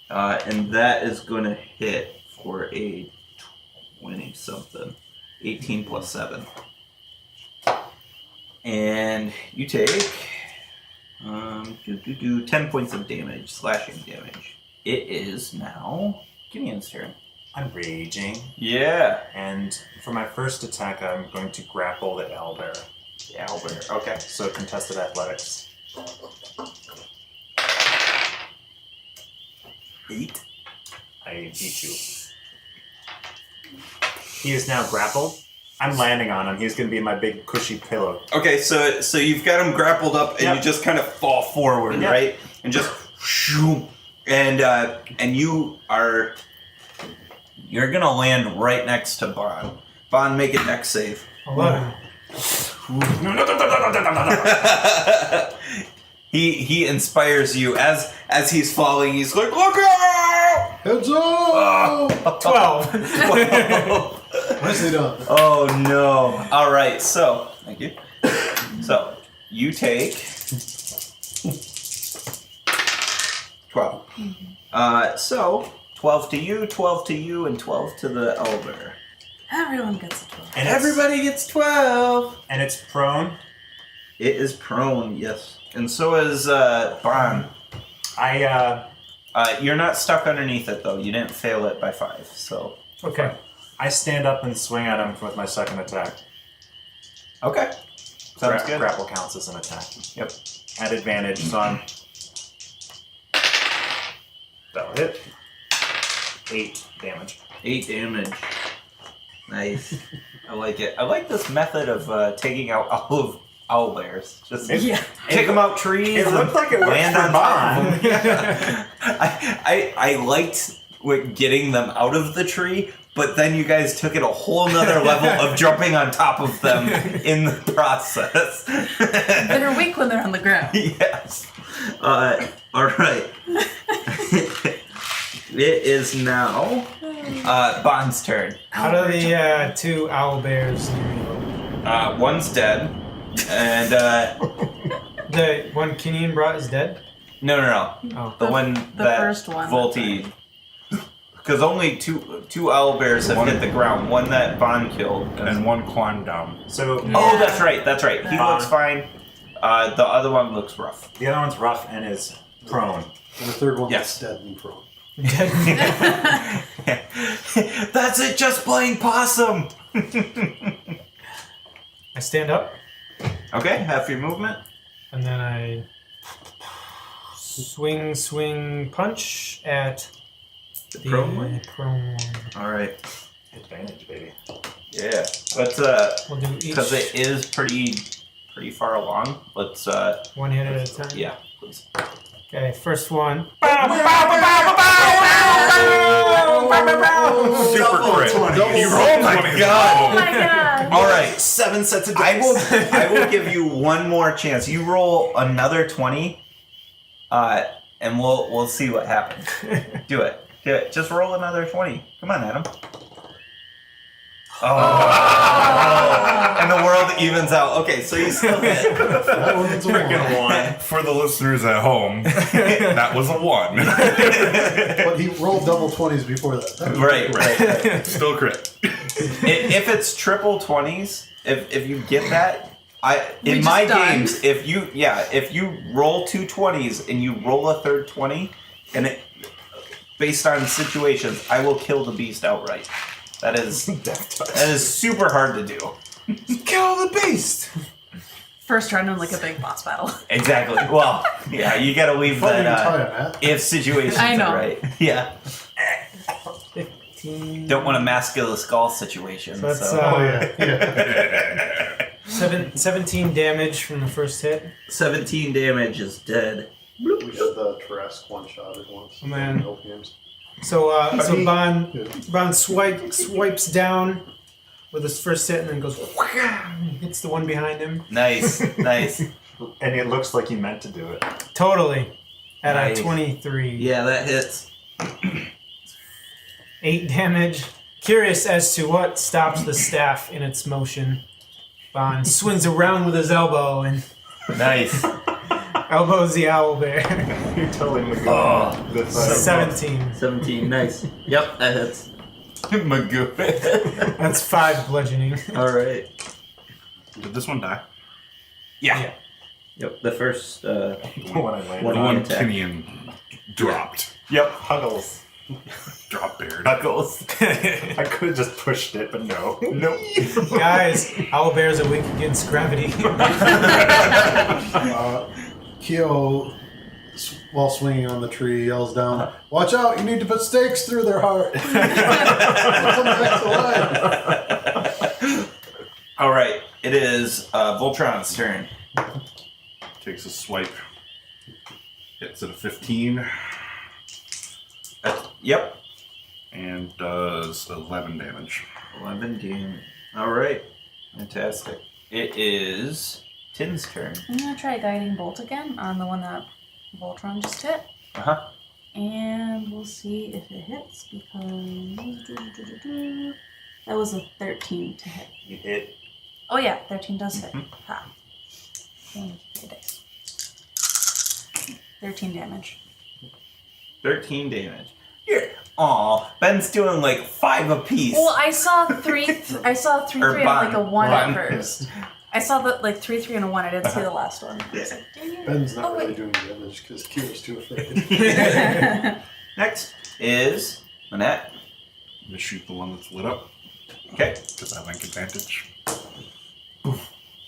And that is going to hit for a 20 something. 18 plus 7. And you take 10 points of damage, slashing damage. It is now Gideon's turn. I'm raging. Yeah. And for my first attack, I'm going to grapple the owlbear. The owlbear. Okay. So contested athletics. 8. I beat you. He is now grappled. I'm landing on him. He's going to be my big cushy pillow. Okay, so you've got him grappled up, and Yep. you just kind of fall forward, Yep. right? And just shoo, and you are. You're gonna land right next to Bond. Bond, make a dex save. 11. He inspires you as he's falling. He's like, look out! Heads up! 12. Nicely done. Oh no! All right, so thank you. So you take 12. So 12 to you, 12 to you, and 12 to the owlbear. Everyone gets a 12. And Everybody gets 12. And it's prone. It is prone, yes, and so is Bond. You're not stuck underneath it though. You didn't fail it by 5, so Okay. I stand up and swing at him with my second attack. okay. Sounds good. Grapple counts as an attack. Yep. At advantage, so I'm... That'll hit. 8 damage. 8 damage. Nice. I like it. I like this method of taking out all of owlbears. Just Yeah. kick them out trees. It looked like it worked land for on top of Bond. them. Yeah. I liked getting them out of the tree, but then you guys took it a whole nother level of jumping on top of them in the process. They're weak when they're on the ground. Yes. All right. It is now Bond's turn. Out of the 2 owl bears near you, One's dead, and the one Kenyan brought is dead? no. Oh. The one that first one. Volti. Because only two owlbears have hit the ground. One that Bond killed. And one climbed down. So Oh, that's right. He Bond. looks fine. The other one looks rough. the other one's rough and is prone. And the third one Yes. is dead and prone. That's it. Just playing possum. I stand up, Okay, half your movement. and then I swing, punch at The the prone one. prone one. All right. Advantage, baby. Yeah, but We'll do each because it is pretty far along. Let's one hit at a time. yeah, please. Okay, first one. Super crit. He rolled Oh my 20. god! Oh my god. All right. 7 sets of I dice. will give you one more chance. You roll another 20, and we'll see what happens. Do it. Just roll another 20. Come on, Adam. Oh. And the world evens out. Okay, so you still hit. That one's a Freaking one. one. For the listeners at home, that was a 1. But he rolled double 20s before that. That was Right. Still crit. If it's triple 20s, if you get that, We in just my done. games, if you roll 2 20s and you roll a third 20, and it based on situations, I will kill the beast outright. That is super hard to do. Kill the beast! First round in like a big boss battle. Exactly. Well, yeah, you gotta leave Funny you that tie it, Matt. if situations I know. are right. Yeah. 15. Don't want a mask of the skull situation. So that's Oh, yeah. 17 damage from the first hit. 17 damage is dead. We had the Tarrasque one-shotted once. Oh, man. No games. So he- Bond swipes down with his first hit and then goes and hits the one behind him. Nice. And it looks like he meant to do it. Totally. At Nice. a 23. Yeah, that hits. 8 damage. Curious as to what stops the staff in its motion. Bond swings around with his elbow and Nice. elbows the owl bear. You're totally Magoo. Oh, This 17. 17, nice. Yep, that hits. Magoo. That's 5 bludgeoning. Alright. Did this one die? Yeah. Yep, the first when I landed. One One attack. Kenyan dropped. Yep, Huggles. Drop beard. Knuckles. I could have just pushed it, but no. Nope. Guys, owl bears are weak against gravity. Kyo while swinging on the tree, yells down, "Watch out! You need to put stakes through their heart." Come back to life. All right, it is Voltron's turn. Takes a swipe. Hits at a 15 Yep. and does 11 damage. 11 damage. All right, fantastic. It is Tin's turn. I'm gonna try guiding bolt again on the one that Voltron just hit. Uh-huh. And we'll see if it hits because that was a 13 to hit. You hit. Oh yeah, 13 does hit. Ha. Thank you, dice. 13 damage. 13 damage. Here. Aw, Ben's doing like 5 apiece. Well, I saw three. I saw three, Or three, and like a bun. 1 Bun. at first. I saw the like 3, 3, and a 1. I didn't see the last one. I was like, dang it. Ben's not Oh, really wait. doing damage because Kira's too afraid. Next is Manette. I'm gonna shoot the one that's lit up Okay. because I have link advantage.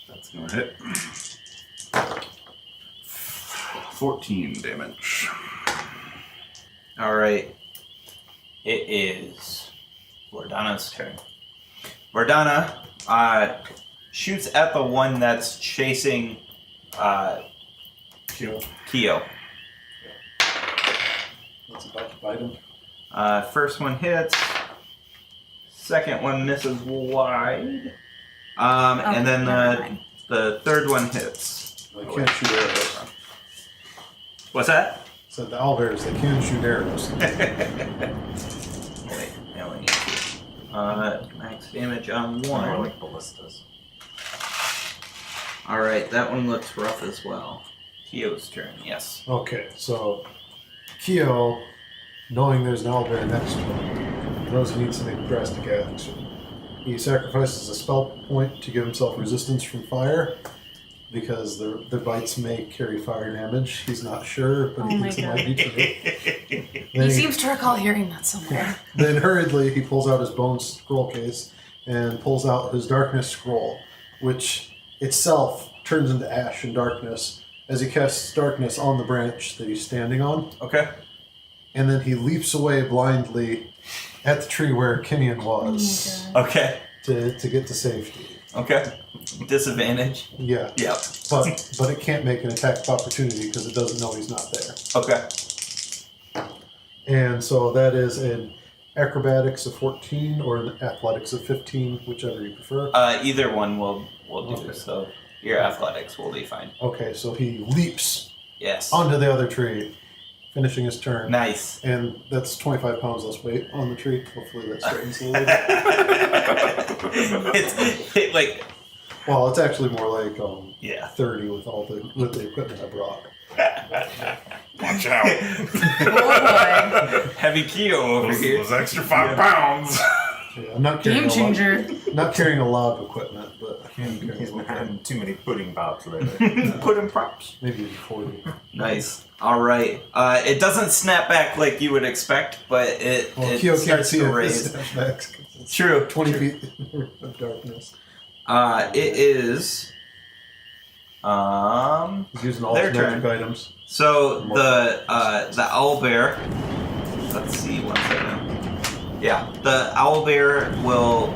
That's gonna hit. 14 damage. All right. It is Vordana's turn. Vordana shoots at the one that's chasing Kira, Keo. that's about to bite him. First one hits. Second one misses wide. And then never mind. the third one hits. They can't shoot arrows. What's that? So the owlbears, they can shoot arrows. Wait, I only need 2. Max damage on More one. like ballistas. Alright, that one looks rough as well. Keo's turn, yes. Okay, so Keo, knowing there's an owlbear next to him, knows he needs to make a drastic action. He sacrifices a spell point to give himself resistance from fire, because their bites may carry fire damage. He's not sure, but he Oh my thinks it might be true. He Then, seems to recall hearing that somewhere. then hurriedly he pulls out his bone scroll case and pulls out his darkness scroll, which itself turns into ash and darkness as he casts darkness on the branch that he's standing on. Okay. And then he leaps away blindly at the tree where Kenyon was Okay. to get to safety. Okay. Disadvantage? Yeah, Yep. but it can't make an attack of opportunity because it doesn't know he's not there. Okay. And so that is an acrobatics of 14 or an athletics of 15, whichever you prefer. Either one will do, Okay. so your athletics will be fine. Okay, so he leaps Yes. onto the other tree, finishing his turn. Nice. And that's 25 pounds less weight on the tree. Hopefully that straightens a little bit. It's like, Well, it's actually more like yeah. 30 with the equipment I brought. Watch out. Oh Heavy Keo over here. Those extra 5 pounds. Yeah, I'm not boy. carrying Game changer. Not carrying a lot of equipment, but He's been having too many pudding pops lately. Put in props. maybe 40. Nice. All right. It doesn't snap back like you would expect, but it Keo can't starts see to it. raise. It's True. 20 feet of darkness. It is. He's using all Their his magic items. So the owlbear. Let's see. 1 second. Yeah, the owlbear will.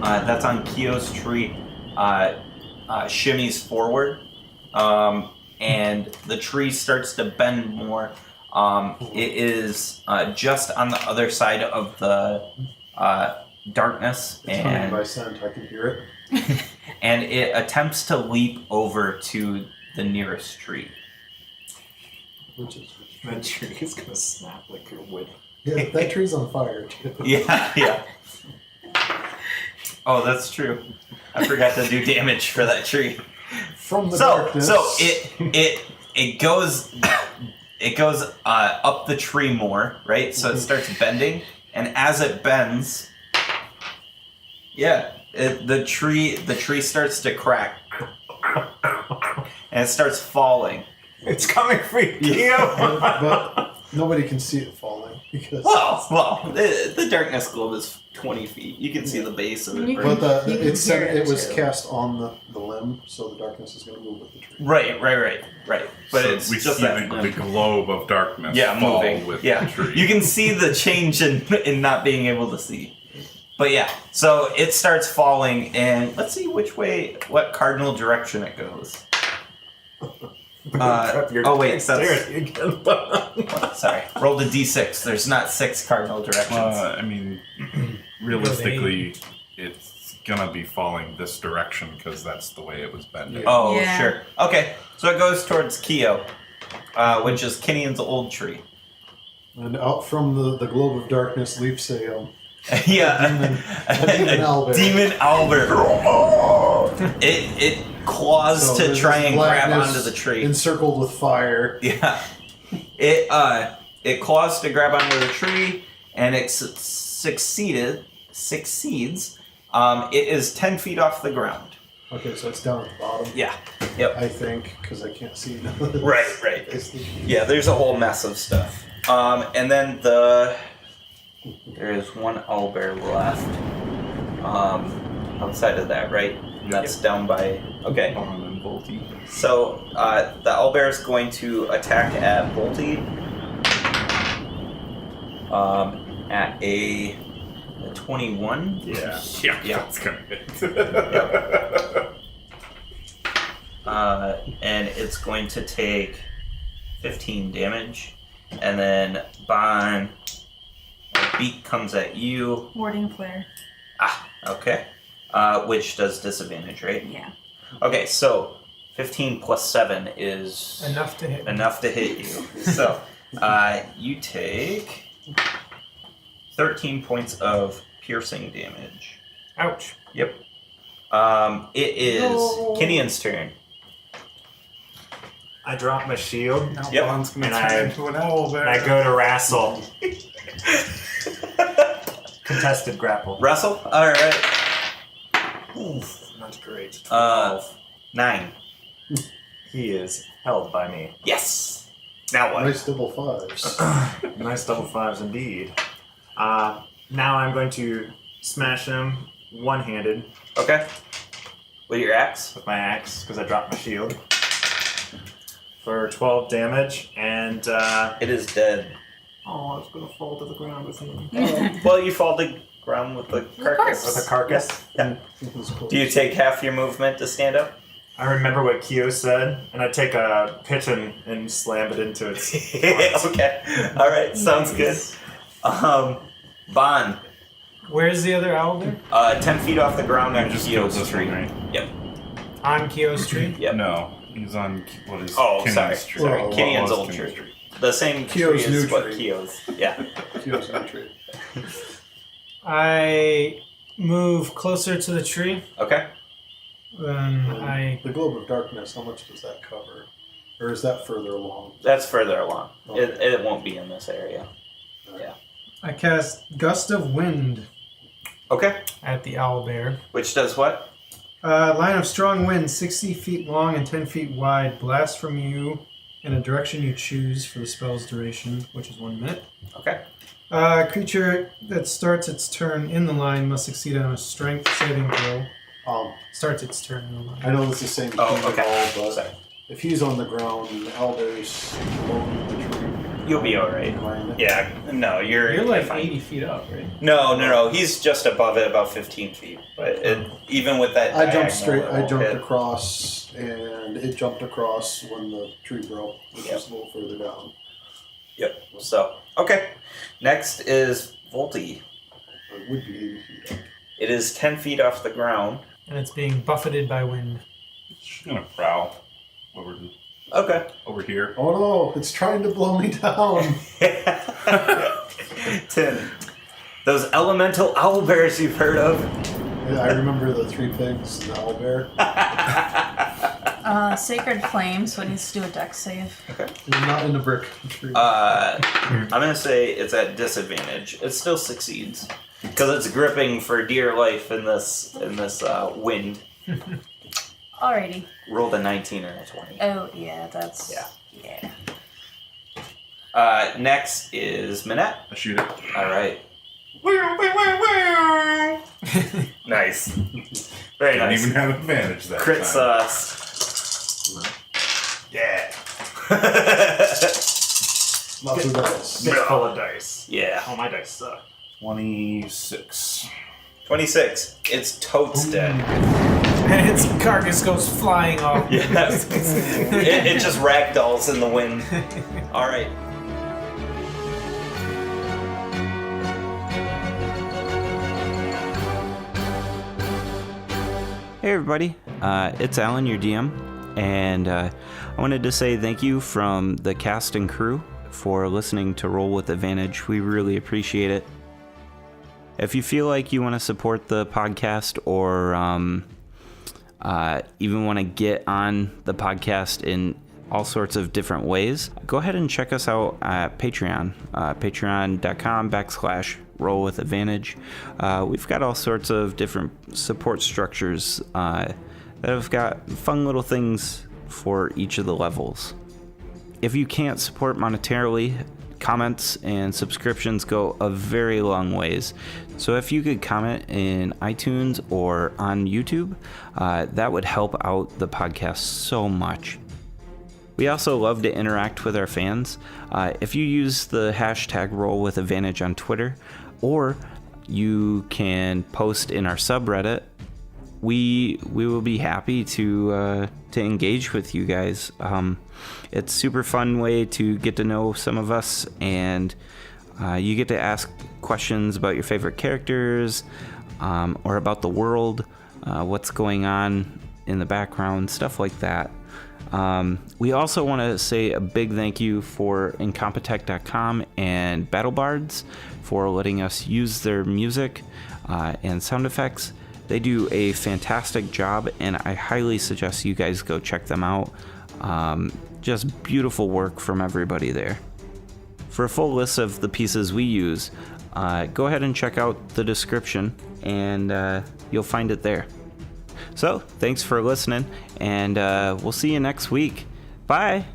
That's on Keo's tree. Shimmies forward, and the tree starts to bend more. It is just on the other side of the darkness, It's coming and by scent. I can hear it. and it attempts to leap over to the nearest tree. Which is That tree is gonna snap like your wood. yeah, that tree's on fire. Too. Yeah, yeah. Oh, that's true. I forgot to do damage for that tree. From the So darkness. it goes up the tree more, right? So it starts bending, and as it bends, the tree starts to crack, and it starts falling. It's coming for you. but nobody can see it falling because. Well, the darkness globe is 20 feet. You can see the base of it. You burning. But You can it hear it, was too. cast on the limb limb, so the darkness is going to move with the tree. Right. But So it's we just see that the globe of darkness fall moving. with Yeah, the tree. you can see the change in not being able to see. But yeah, so it starts falling, and let's see what cardinal direction it goes. Oh wait, sorry. Rolled a d6. There's not 6 cardinal directions. I mean, realistically, it's gonna be falling this direction because that's the way it was bending. Oh, Yeah. sure. Okay, so it goes towards Keo, which is Kinian's old tree. And out from the globe of darkness leaps a Yeah, demon owlbear. Demon owlbear. It claws So to there's try this and grab blackness onto the tree. encircled with fire. Yeah, it claws to grab onto the tree, and it succeeds. It is 10 feet off the ground. Okay, so it's down at the bottom. Yeah. Yep. I think, because I can't see. Right. Yeah, there's a whole mess of stuff. And then there is one owlbear left. Outside of that, right? And that's down by. Okay. Bond and Volty. So the owlbear is going to attack at Volty. At a 21. Yeah, Yeah. that's gonna hit. And it's going to take 15 damage. And then Bon, beak comes at you. Warding flare. Okay. Which does disadvantage, right? Yeah. Okay, so 15 plus 7 is Enough to hit. enough to hit you. So you take 13 points of piercing damage. Ouch. Yep. It is No. Kinian's turn. I drop my shield. Now Yep. Bond's gonna And turn into an owl there. And I go to wrestle. Contested grapple. Russell? Alright. Not great. 9. He is held by me. Yes! Now what? Nice double fives. Nice double 5s indeed. Now I'm going to smash him one-handed Okay. With your axe? with my axe because I dropped my shield for 12 damage, and It is dead. oh, I was going to fall to the ground with him. Well, you fall to the ground with the carcass. With a carcass. Yeah. Do you take half your movement to stand up? I remember what Kyo said, and I take a pigeon and slam it into its. Okay. Alright, sounds good. Bon, Where's the other owl there? 10 feet off the ground You on just Kyo's killed this tree. one, right? Yep. On Kyo's tree? Yep. No, he's on what is Oh, Kinian's sorry. tree. Sorry. Well, Kinian's was old Kinian's tree. The same Kyo's tree as new what tree. Kyo's. Yeah. Kyo's new tree. I move closer to the tree. Okay. Then The globe of darkness, how much does that cover? Or is that further along? That's further along. Okay. It won't be in this area. I cast Gust of Wind Okay. at the owlbear. Which does what? Line of strong wind, 60 feet long and 10 feet wide, blast from you in a direction you choose for the spell's duration, which is 1 minute. Okay. Creature that starts its turn in the line must succeed on a strength saving throw. Starts its turn in the line. I know it's the same Oh, thing okay. at all, but Sorry. if he's on the ground and the elder's along the tree, You'll be alright. behind it, Yeah. No, you're You're like fine. 80 feet up, right? No. He's just above it, about 15 feet. But even with that, I jumped diagonal, straight. it I won't jumped hit. across, and it jumped across when the tree broke, which is a little further down. Yep. So okay. Next is Volty. It would be 80 feet up. It is 10 feet off the ground. And it's being buffeted by wind. She's gonna prowl Okay. over here. Oh no! It's trying to blow me down. 10. Those elemental owlbears you've heard of. Yeah, I remember the 3 pigs and the owlbear. Sacred Flame, so it needs to do a dex save. You're not in the brick tree. I'm gonna say it's at disadvantage. It still succeeds because it's gripping for dear life in this wind. Alrighty. Rolled a 19 or a 20. Oh, yeah, that's... Yeah. Next is Minette. I shoot it. All right. Nice. Very Didn't nice. even have advantage that Crit time. sauce. Yeah. Lots of dice. Bit full of dice. Yeah. All my dice suck. 26. 26. It's totes dead. And its carcass goes flying off. Yes. it just ragdolls in the wind. All right. Hey everybody, it's Alan, your DM, and I wanted to say thank you from the cast and crew for listening to Roll with Advantage. We really appreciate it. If you feel like you want to support the podcast or even want to get on the podcast in all sorts of different ways, go ahead and check us out at Patreon, patreon.com/Roll with Advantage. We've got all sorts of different support structures that have got fun little things for each of the levels. If you can't support monetarily, comments and subscriptions go a very long ways. So if you could comment in iTunes or on YouTube, that would help out the podcast so much. We also love to interact with our fans. If you use the hashtag Roll with Advantage on Twitter, or you can post in our subreddit, we will be happy to engage with you guys. It's a super fun way to get to know some of us, and you get to ask questions about your favorite characters, or about the world, what's going on in the background, stuff like that. We also want to say a big thank you for Incompetech.com and BattleBards for letting us use their music and sound effects. They do a fantastic job, and I highly suggest you guys go check them out. Just beautiful work from everybody there. For a full list of the pieces we use, go ahead and check out the description, and you'll find it there. So, thanks for listening, and we'll see you next week. Bye!